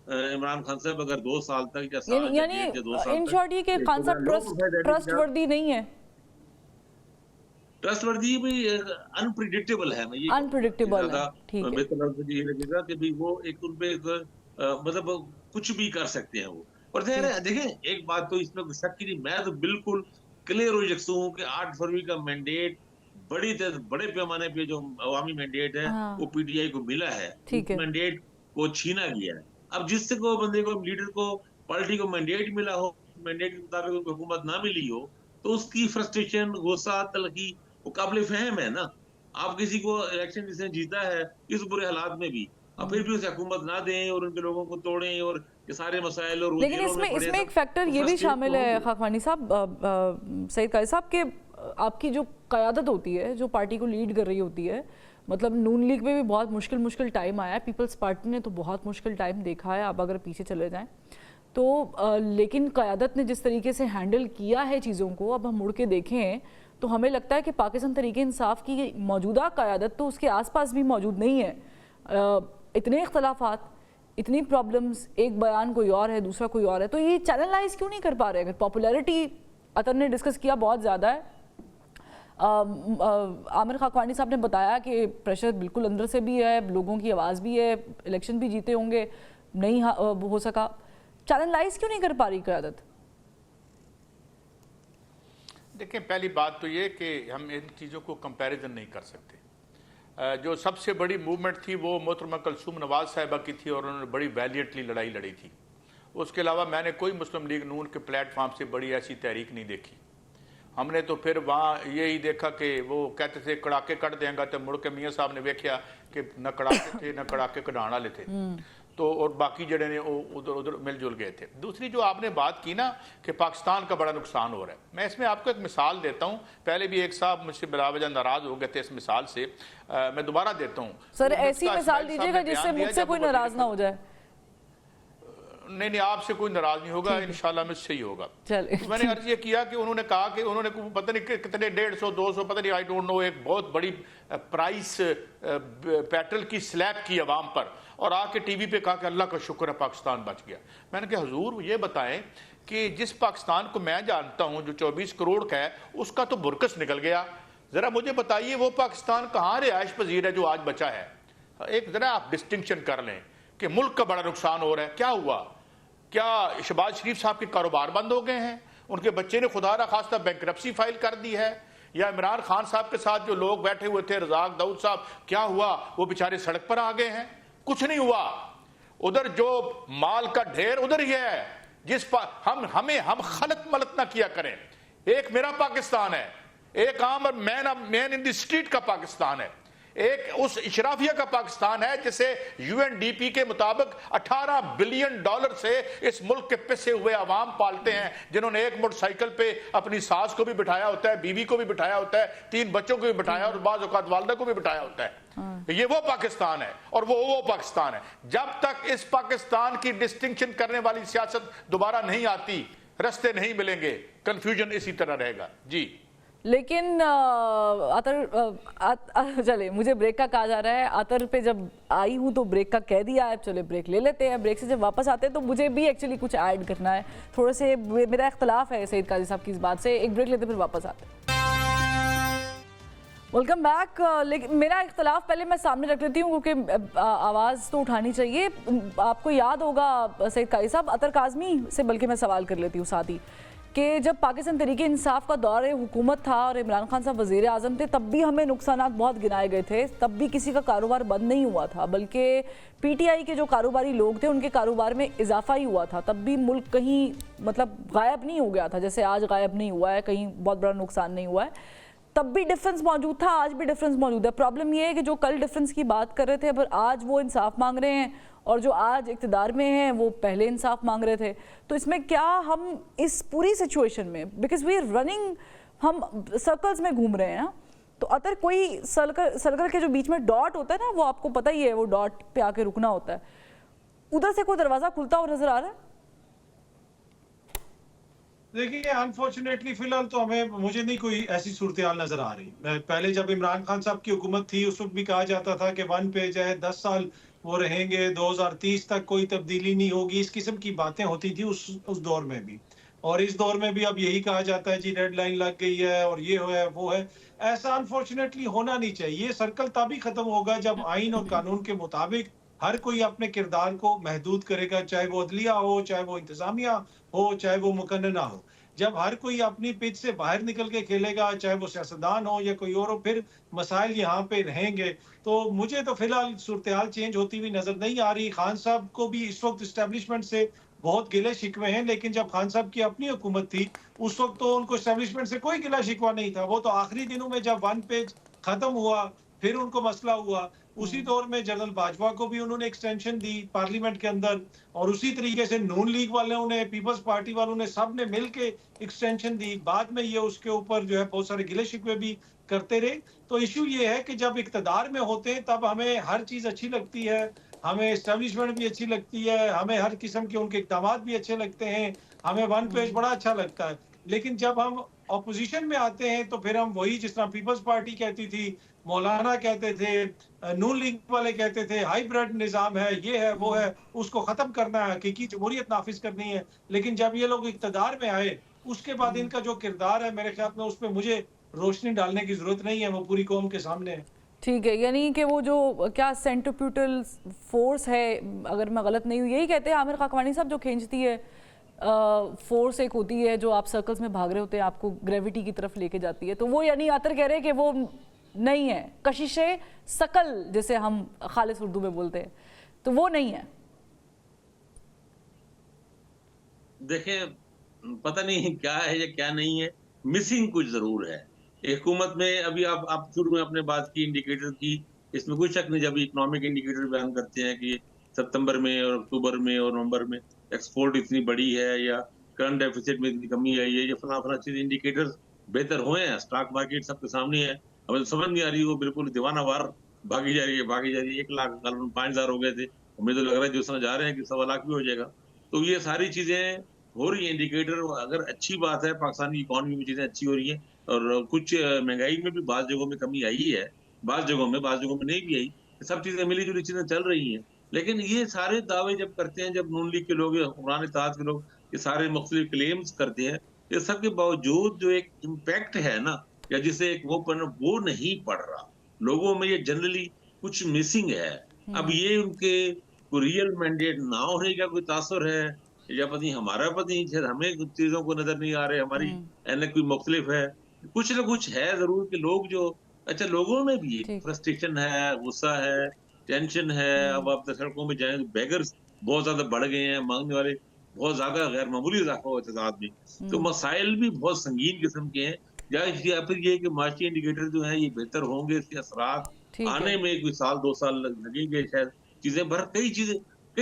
इमरान खान साहब अगर 2 साल तक या साल या यानी डेढ़ या 2 साल इन तक शॉर्ट ये कि खान साहब ट्रस्टवर्दी नहीं है, ट्रस्टवर्दी भी अनप्रिडिक्टेबल है। मैं ये अनप्रिडिक्टेबल है। ठीक है, बेहतर लफ्ज़ ये लगेगा कि भाई वो एक उन पे एक मतलब कुछ भी कर सकते हैं वो। और देखें एक बात तो इसमें कोई शक ही नहीं, मैं तो बिल्कुल क्लियर हो यकसू हूँ कि 8 फरवरी का मैंडेट बड़े पैमाने पे जो अवामी मैंडेट है हाँ। वो पीटीआई को मिला है। ठीक है। मैंडेट को छीना गया है। अब जिससे को बंदे को लीडर को पार्टी को मैंडेट मिला हो, मैंडेट के मुताबिक उनको हुकूमत ना मिली हो, तो उसकी फ्रस्ट्रेशन, गुस्सा, तलखी वो काबिल फहम है ना। आप किसी को इलेक्शन जिसने जीता है इस बुरे हालात में भी, और फिर भी उसे हुकूमत ना दें और उनके लोगों को तोड़ें और ये सारे मसाइल और लेकिन इसमें एक फैक्टर ये भी शामिल है खाकवानी साहब, सईद काजी साहब, के आपकी जो क़यादत होती है, जो पार्टी को लीड कर रही होती है, मतलब नून लीग में भी बहुत मुश्किल टाइम आया है, पीपल्स पार्टी ने तो बहुत मुश्किल टाइम देखा है, आप अगर पीछे चले जाएं तो लेकिन क़यादत ने जिस तरीके से हैंडल किया है चीज़ों को, अब हम मुड़ के देखें तो हमें लगता है कि पाकिस्तान तहरीक इंसाफ की मौजूदा क़यादत तो उसके आसपास भी मौजूद नहीं है। इतने इख्तलाफात, इतनी प्रॉब्लम्स, एक बयान कोई और है, दूसरा कोई और है, तो ये चैनलाइज क्यों नहीं कर पा रहे? अगर पॉपुलैरिटी अतर ने डिस्कस किया बहुत ज़्यादा है, आमिर खाकवानी साहब ने बताया कि प्रेशर बिल्कुल अंदर से भी है, लोगों की आवाज़ भी है, इलेक्शन भी जीते होंगे, नहीं हो सका, चैनलाइज क्यों नहीं कर पा रही क़यादत? देखिए, पहली बात तो ये कि हम इन चीज़ों को कंपैरिजन नहीं कर सकते। जो सबसे बड़ी मूवमेंट थी वो मोहतरमा कुलसूम नवाज साहिबा की थी और उन्होंने बड़ी वैलियंटली लड़ाई लड़ी थी। उसके अलावा मैंने कोई मुस्लिम लीग नून के प्लेटफॉर्म से बड़ी ऐसी तहरीक नहीं देखी। हमने तो फिर वहाँ यही देखा कि वो कहते थे कड़ाके कट देंगे, तो मुड़ के मियाँ साहब ने देखा कि न कड़ाके थे न कड़ाके कढ़ाने वाले थे, तो और बाकी जड़े ने उधर उधर मिलजुल गए थे। दूसरी जो आपने बात की ना कि पाकिस्तान का बड़ा नुकसान हो रहा है, मैं इसमें आपको एक मिसाल देता हूँ। पहले भी एक साहब मुझसे बिलावजह नाराज हो गए थे इस मिसाल से, मैं दोबारा देता हूँ। सर ऐसी मिसाल दीजिएगा जिससे मुझसे कोई नाराज ना हो जाए। नहीं, आपसे कोई नाराज नहीं होगा, इंशाल्लाह मुझसे ही होगा। चलिए, मैंने अर्ज ये किया कि उन्होंने कहा कि उन्होंने पता नहीं कितने 150 200 पता नहीं, आई डोंट नो, एक बहुत बड़ी प्राइस पेट्रोल की स्लैब की अवाम पर, और आके टीवी पे कहा कि अल्लाह का शुक्र है पाकिस्तान बच गया। मैंने कहा हुजूर ये बताएं कि जिस पाकिस्तान को मैं जानता हूं जो 24 करोड़ का है, उसका तो बुरकस निकल गया। जरा मुझे बताइए वो पाकिस्तान कहाँ रिहाइश पजीर है जो आज बचा है? एक जरा आप डिस्टिंक्शन कर लें कि मुल्क का बड़ा नुकसान हो रहा है। क्या हुआ? क्या शहबाज शरीफ साहब के कारोबार बंद हो गए हैं? उनके बच्चे ने खुदा ना खास्ता बैंकरप्सी फाइल कर दी है? या इमरान खान साहब के साथ जो लोग बैठे हुए थे, रजाक दाऊद साहब, क्या हुआ? वो बेचारे सड़क पर आ गए हैं? कुछ नहीं हुआ। उधर जो माल का ढेर उधर ही है। हम खलत मलत ना किया करें। एक मेरा पाकिस्तान है, एक आम मैन इन द स्ट्रीट का पाकिस्तान है, एक उस इशराफिया का पाकिस्तान है जिसे यूएनडीपी के मुताबिक $18 बिलियन से इस मुल्क के पिसे हुए अवाम पालते हैं, जिन्होंने एक मोटरसाइकिल पे अपनी सास को भी बिठाया होता है, बीवी को भी बिठाया होता है, 3 बच्चों को भी बिठाया और बाज़ औक़ात वालिदा को भी बिठाया होता है। ये वो पाकिस्तान है और वो पाकिस्तान है। जब तक इस पाकिस्तान की डिस्टिंक्शन करने वाली सियासत दोबारा नहीं आती, रास्ते नहीं मिलेंगे, कंफ्यूजन इसी तरह रहेगा। जी, लेकिन चले, मुझे ब्रेक का कहा जा रहा है। आतर पे जब आई हूँ तो ब्रेक का कह दिया है, चले ब्रेक ले लेते हैं। ब्रेक से जब वापस आते हैं तो मुझे भी एक्चुअली कुछ ऐड करना है, थोड़े से मेरा इख्तलाफ है सईद काजी साहब की इस बात से। एक ब्रेक लेते फिर वापस आते हैं। Welcome back. लेकिन मेरा इख्तलाफ पहले मैं सामने रख लेती हूँ क्योंकि आवाज़ तो उठानी चाहिए। आपको याद होगा सईद काजी साहब, अतर काज़मी से बल्कि मैं सवाल कर लेती हूँ साथ ही, कि जब पाकिस्तान तहरीक इंसाफ का दौर हुकूमत था और इमरान खान साहब वज़ीर आज़म थे, तब भी हमें नुकसानात बहुत गिनाए गए थे। तब भी किसी का कारोबार बंद नहीं हुआ था, बल्कि पीटीआई के जो कारोबारी लोग थे उनके कारोबार में इजाफा ही हुआ था। तब भी मुल्क कहीं मतलब गायब नहीं हो गया था, जैसे आज गायब नहीं हुआ है, कहीं बहुत बड़ा नुकसान नहीं हुआ है। तब भी डिफरेंस मौजूद था, आज भी डिफरेंस मौजूद है। प्रॉब्लम यह है कि जो कल डिफरेंस की बात कर रहे थे, पर आज वो इंसाफ मांग रहे हैं, और जो आज इक़्तिदार में हैं वो पहले इंसाफ मांग रहे थे। तो इसमें क्या हम इस पूरी सिचुएशन में, बिकॉज वी आर रनिंग, हम सर्कल्स में घूम रहे हैं ना, तो अगर कोई सर्कल के जो बीच में डॉट होता है ना, वो आपको पता ही है, वो डॉट पे आके रुकना होता है, उधर से कोई दरवाज़ा खुलता हुआ नजर आ रहा है? देखिए, अनफॉर्चुनेटली फिलहाल तो मुझे नहीं कोई ऐसी सूरत हाल नजर आ रही। पहले जब इमरान खान साहब की हुकूमत थी उस वक्त भी कहा जाता था कि 1 पेज है, 10 साल वो रहेंगे, 2030 तक कोई तब्दीली नहीं होगी, इस किस्म की बातें होती थी उस दौर में भी। और इस दौर में भी अब यही कहा जाता है जी रेड लाइन लग गई है और ये है वो है। ऐसा अनफॉर्चुनेटली होना नहीं चाहिए। ये सर्कल तभी खत्म होगा जब आइन और कानून के मुताबिक हर कोई अपने किरदार को महदूद करेगा, चाहे वो अदलिया हो, चाहे वो इंतजामिया हो, चाहे वो मुकन्नना हो। जब हर कोई अपनी पिच से बाहर निकल के खेलेगा, चाहे वो सियासतदान हो या कोई और हो, फिर मसाइल यहाँ पे रहेंगे। तो मुझे तो फिलहाल सूरत-ए-हाल चेंज होती हुई नजर नहीं आ रही। खान साहब को भी इस वक्त एस्टेब्लिशमेंट से बहुत गिले शिकवे हैं, लेकिन जब खान साहब की अपनी हुकूमत थी, उस वक्त तो उनको एस्टेब्लिशमेंट से कोई गिला शिकवा नहीं था। वो तो आखिरी दिनों में जब वन पेज खत्म हुआ, फिर उनको मसला हुआ। उसी दौर में जनरल बाजवा को भी उन्होंने एक्सटेंशन दी पार्लियामेंट के अंदर, और उसी तरीके से नून लीग वालों ने, पीपल्स पार्टी वालों ने, सब ने मिलके एक्सटेंशन दी। बाद में ये उसके ऊपर जो है बहुत सारे गिले शिकवे भी करते रहे। तो इशू ये है कि जब इक्तदार में होते हैं तब हमें हर चीज अच्छी लगती है, हमें एस्टेब्लिशमेंट भी अच्छी लगती है, हमें हर किस्म के उनके इक़दामात भी अच्छे लगते हैं, हमें वन पेज बड़ा अच्छा लगता है। लेकिन जब हम ऑपोजिशन में आते हैं तो फिर हम वही, जिस तरह पीपल्स पार्टी कहती थी, मौलाना कहते थे, नून लीग वाले कहते थे हाइब्रिड निज़ाम है, ये है वो है, उसको खत्म करना है, हकीकी जमहूरियत नाफिज करनी है। लेकिन जब ये लोग इक़्तिदार में आए, उसके बाद इनका जो किरदार है, मेरे ख्याल में उस पर मुझे रोशनी डालने की जरूरत नहीं है, वो पूरी कौम के सामने है। ठीक है, यानी कि वो जो क्या सेंट्रीफ्यूगल फोर्स है, अगर मैं गलत नहीं हूँ, यही कहते हैं आमिर खाकवानी साहब, जो खींचती है फोर्स एक होती है जो आप सर्कल्स में भाग रहे होते हैं, आपको ग्रेविटी की तरफ लेके जाती है। तो वो यानी आतर कह रहे हैं कि वो नहीं है, कशिशे सकल जिसे हम खालिस उर्दू में बोलते हैं, तो वो नहीं है। देखें, पता नहीं क्या है या क्या नहीं है, मिसिंग कुछ जरूर है हुकूमत में। अभी आप शुरू में आपने बात की इंडिकेटर की, इसमें कोई शक नहीं। जब इकोनॉमिक इंडिकेटर बयान करते हैं कि सितंबर में और अक्टूबर में और नवंबर में एक्सपोर्ट इतनी बड़ी है या करंट डेफिसिट में इतनी कमी आई है, ये फला चीज इंडिकेटर्स बेहतर हुए हैं, स्टॉक मार्केट सबके सामने है। हमें तो समझ नहीं आ रही, वो बिल्कुल दीवानावार भागी जा रही है। 1 लाख, कल 5,000 हो गए थे, हमें तो लग रहा है जो समझ आ रहे हैं कि 1.25 लाख भी हो जाएगा। तो ये सारी चीजें हो रही है, इंडिकेटर अगर अच्छी बात है, पाकिस्तानी इकोनॉमी में चीजें अच्छी हो रही है। और कुछ महंगाई में भी बाज़ जगहों में कमी आई है, बाज़ जगहों में नहीं भी आई। सब चीजें मिली जुली चीजें चल रही हैं। लेकिन ये सारे दावे जब करते हैं, जब नून लीग के लोग, हुक्मरान इत्तेहाद के लोग ये सारे मुख्तलिफ क्लेम्स करते हैं, ये सब के बावजूद जो एक इम्पैक्ट है ना, या जिसे एक वो नहीं पड़ रहा लोगों में। ये जनरली कुछ मिसिंग है। अब ये उनके कोई रियल मैंडेट ना होने का कोई तासुर है, या पता नहीं हमारा, पता नहीं शायद हमें कुछ चीजों को नजर नहीं आ रहे, हमारी एनक कोई मुख्तलिफ है। कुछ ना कुछ है जरूर कि लोग जो, अच्छा लोगों में भी फ्रस्ट्रेशन है, गुस्सा है, टेंशन है। अब आप सड़कों में जाएं, बेगर्स बहुत ज्यादा बढ़ गए हैं, मांगने वाले बहुत ज्यादा, गैर मामूली इजाफा हुआ तादाद में। तो मसाइल भी बहुत संगीन किस्म के हैं। या फिर ये कि माशी इंडिकेटर जो है ये बेहतर होंगे, इसके असरात आने में कोई 2 साल लगेंगे शायद। चीजें भर कई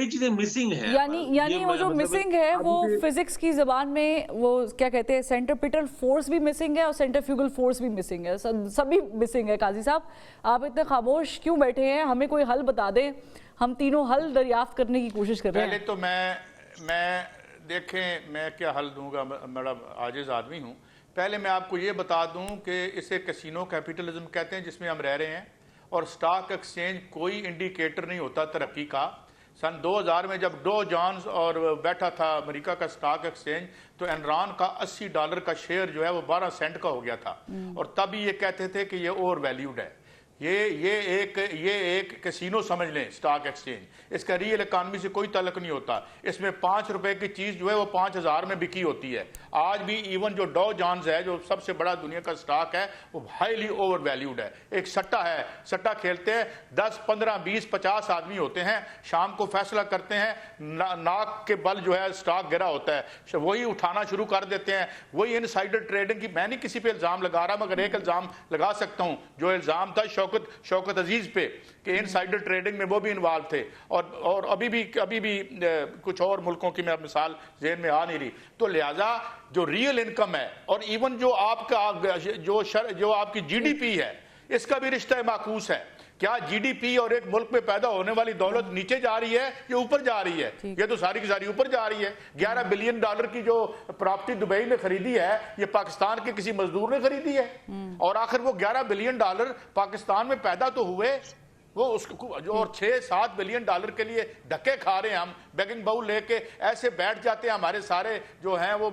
चीजें मिसिंग है। यानी वो जो मिसिंग है वो फिजिक्स की जबान में वो क्या कहते हैं, सेंट्रीपिटल फोर्स भी मिसिंग है और सेंट्रीफ्यूगल फोर्स भी मिसिंग है, सभी मिसिंग है। काजी साहब, आप इतने खामोश क्यों बैठे हैं? हमें कोई हल बता दें, हम तीनों हल दरियाफ्त करने की कोशिश कर रहे हैं। पहले तो मैं देखें, मैं क्या हल दूंगा, बड़ा आजिज आदमी हूँ। पहले मैं आपको ये बता दूं कि इसे कैसीनो कैपिटलिज्म कहते हैं जिसमें हम रह रहे हैं, और स्टॉक एक्सचेंज कोई इंडिकेटर नहीं होता तरक्की का। सन 2000 में जब डो जॉन्स और बैठा था अमेरिका का स्टॉक एक्सचेंज, तो एनरॉन का $80 का शेयर जो है वो 12 सेंट का हो गया था, और तब ये कहते थे कि ये ओवर वैल्यूड है। ये एक कैसीनो समझ लें स्टॉक एक्सचेंज। इसका रियल इकॉनमी से कोई ताल्लुक नहीं होता। इसमें 5 रुपए की चीज जो है वो 5000 में बिकी होती है। आज भी इवन जो डॉ जॉन्स है, जो सबसे बड़ा दुनिया का स्टॉक है, वो हाईली ओवर वैल्यूड है। एक सट्टा है, सट्टा खेलते हैं 10, 15, 20, 50 आदमी होते हैं, शाम को फैसला करते हैं, नाक के बल जो है स्टॉक गिरा होता है, वही उठाना शुरू कर देते हैं। वही इनसाइडर ट्रेडिंग की, मैं नहीं किसी पे इल्जाम लगा रहा, मगर एक इल्जाम लगा सकता हूं, जो इल्जाम था शौकत अजीज पे कि इनसाइडर ट्रेडिंग में वो भी इन्वॉल्व थे, और अभी भी कुछ और मुल्कों की मैं मिसाल ज़हन में आ नहीं रही। तो लिहाजा जो रियल इनकम है, और इवन जो आपका जो आपकी जीडीपी है, इसका भी रिश्ता माकूस है। क्या जीडीपी और एक मुल्क में पैदा होने वाली दौलत नीचे जा रही है या ऊपर जा रही है? ये तो सारी की सारी ऊपर जा रही है। $11 बिलियन की जो प्रॉपर्टी दुबई ने खरीदी है, ये पाकिस्तान के किसी मजदूर ने खरीदी है। और आखिर वो $11 बिलियन पाकिस्तान में पैदा तो हुए वो उसको और 6-7 बिलियन डॉलर के लिए धक्के खा रहे हैं हम, बैगिंग बाउल लेके ऐसे बैठ जाते हैं हमारे सारे जो हैं वो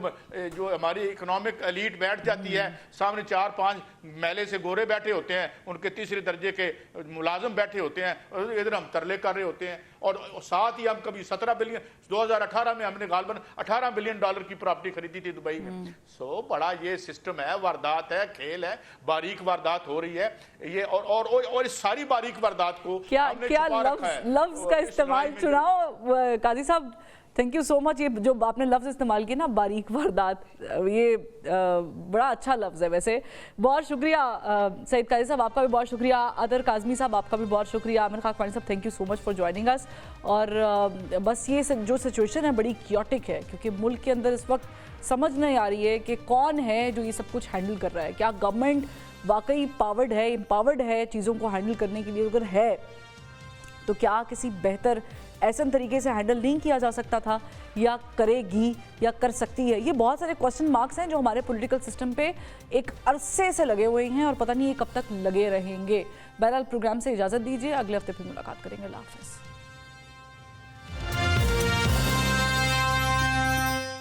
जो हमारी इकोनॉमिक एलीट बैठ जाती है, सामने 4-5 मैले से गोरे बैठे होते हैं, उनके तीसरे दर्जे के मुलाजिम बैठे होते हैं, और इधर हम तरले कर रहे होते हैं। और साथ ही हम कभी 17 बिलियन 2018 में हमने गालबन 18 बिलियन डॉलर की प्रॉपर्टी खरीदी थी दुबई में। सो बड़ा ये सिस्टम है, वारदात है, खेल है, बारीक वारदात हो रही है ये। और इस सारी बारीक वारदात को क्या लफ्ज का इस्तेमाल चुनाव काजी साहब, थैंक यू सो मच। ये जो आपने लफ्ज़ इस्तेमाल किया ना, बारीक वारदात, ये बड़ा अच्छा लफ्ज़ है वैसे। बहुत शुक्रिया सईद काजी साहब, आपका भी बहुत शुक्रिया। अदर काज़मी साहब, आपका भी बहुत शुक्रिया। आमिर खाकवानी साहब, thank you so much for joining us. और बस ये जो सिचुएशन है बड़ी क्योटिक है, क्योंकि मुल्क के अंदर इस वक्त समझ नहीं आ रही है कि कौन है जो ये सब कुछ हैंडल कर रहा है। क्या गवर्नमेंट वाकई पावर्ड है, एम्पावर्ड है चीज़ों को हैंडल करने के लिए? अगर है तो क्या किसी बेहतर ऐसे तरीके से हैंडल नहीं किया जा सकता था, या करेगी या कर सकती है? ये बहुत सारे क्वेश्चन मार्क्स हैं जो हमारे पॉलिटिकल सिस्टम पे एक अरसे से लगे हुए हैं और पता नहीं ये कब तक लगे रहेंगे। बहरहाल प्रोग्राम से इजाज़त दीजिए, अगले हफ्ते फिर मुलाकात करेंगे। अल्लाह हाफ़िज़।